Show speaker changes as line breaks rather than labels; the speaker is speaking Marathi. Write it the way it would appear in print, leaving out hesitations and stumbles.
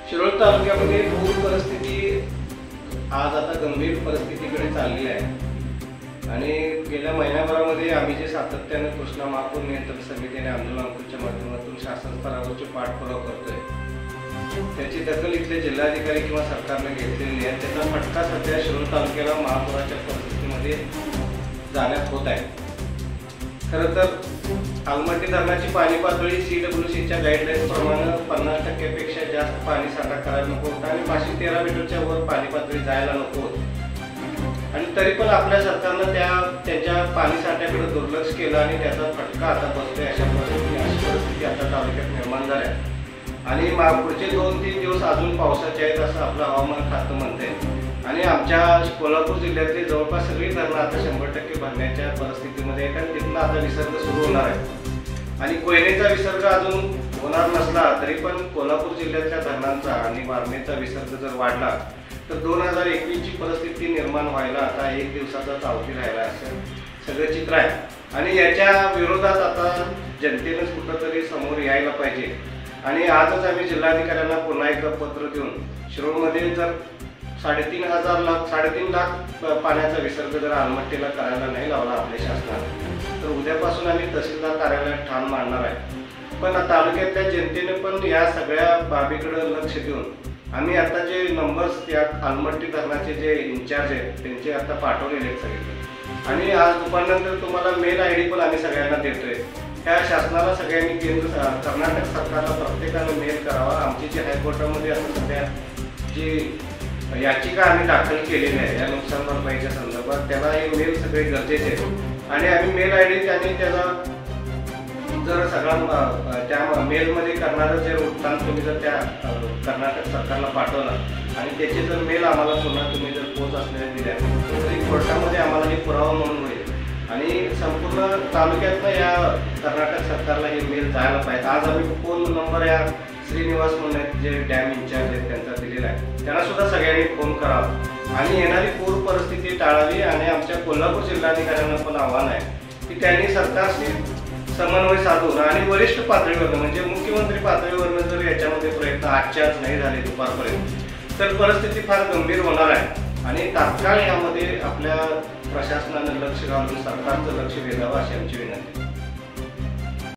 शिरोळ तालुक्यामध्ये पूर परिस्थिती आज आता गंभीर परिस्थितीकडे चाललेली आहे आणि गेल्या महिन्याभरामध्ये आम्ही जे सातत्याने कृष्णा महापूर नियंत्रण समितीने आंदोलनाच्या माध्यमातून शासन स्तरावरचे पाठपुरावा करतोय, त्याची दखल इथले जिल्हाधिकारी किंवा सरकारने घेतलेली आहे। त्याचा फटका सध्या शिरोळ तालुक्याला महापुराच्या परिस्थितीमध्ये जाण्यात होत आहे। खरं तर आलमट्टी धरणाची पाणी पातळी CWCच्या गाईडलाईन्स प्रमाणे 50% जास्त पाणी साठा करायला नको होता आणि 513 मीटरच्या वर पाणी पातळी जायला नको होती आणि तरी पण आपल्या सरकारनं त्यांच्या पाणी साठ्याकडे दुर्लक्ष केलं आणि त्याचा फटका आता बसतोय। अशी परिस्थिती आता तालुक्यात निर्माण झाली आहे आणि पुढचे 2-3 दिवस अजून पावसाचे आहेत असं आपलं हवामान खातं म्हणतंय आणि आमच्या कोल्हापूर जिल्ह्यातली जवळपास सगळी धरणं आता 100% भरण्याच्या परिस्थितीमध्ये आहेत आणि तिथला आता विसर्ग सुरू होणार आहे आणि कोयनेचा विसर्ग अजून होणार नसला तरी पण कोल्हापूर जिल्ह्यातल्या धरणांचा आणि वारणेचा विसर्ग जर वाढला तर 2021ची परिस्थिती निर्माण व्हायला आता 1 दिवसाचा अवधी राहिला असं सगळं चित्र आहे आणि याच्या विरोधात आता जनतेनंच कुठंतरी समोर यायला पाहिजे आणि आजच आम्ही जिल्हाधिकाऱ्यांना पुन्हा एकदा पत्र देऊन शिरोळमध्ये जर 3.5 लाख पाण्याचा विसर्ग जर आलमट्टीला करायला नाही लावला आपल्या शासनाने तर उद्यापासून आम्ही तहसीलदार कार्यालयात ठाण मांडणार आहे। पण तालुक्यातल्या जनतेने पण या सगळ्या बाबीकडे लक्ष देऊन आम्ही आता जे नंबर्स या आलमट्टी धरणाचे जे इन्चार्ज आहेत त्यांचे आता पाठवलेले आहेत सगळे आणि आज दुपारनंतर तुम्हाला मेल ID पण आम्ही सगळ्यांना देतोय। त्या शासनाला सगळ्यांनी कर्नाटक सरकारला प्रत्येकाने मेल करावा। आमची जी हायकोर्टामध्ये आता सध्या जी याचिका आम्ही दाखल केलेली आहे या नुकसान भरपाईच्या संदर्भात त्याला हे मेल सगळे गरजेचे आहेत आणि आम्ही मेल ID त्यांनी त्याला जर सगळा त्या मेलमध्ये करणारं जे वृत्तांत तुम्ही जर त्या कर्नाटक सरकारला पाठवला आणि त्याचे जर मेल आम्हाला पुन्हा तुम्ही जर पोच असलेल्या दिल्या तरी कोर्टामध्ये आम्हाला हे पुरावा म्हणून होईल आणि संपूर्ण तालुक्यातनं या कर्नाटक सरकारला हे मेल जायला पाहिजे। आज आम्ही फोन नंबर या श्रीनिवास म्हणून जे डॅम इन्चार्ज आहेत त्यांचा दिलेला आहे, त्यांना सुद्धा सगळ्यांनी फोन करावा आणि येणारी पूर परिस्थिती टाळावी आणि आमच्या कोल्हापूर जिल्हाधिकाऱ्यांना पण आव्हान आहे की त्यांनी सरकारशी समन्वय साधून आणि वरिष्ठ पातळीवर म्हणजे मुख्यमंत्री पातळीवरनं जर याच्यामध्ये प्रयत्न आजच्या आज नाही झाले दुपारपर्यंत तर परिस्थिती फार गंभीर होणार आहे आणि तात्काळ यामध्ये आपल्या प्रशासनानं लक्ष घालून सरकारचं लक्ष वेधावं अशी आमची विनंती।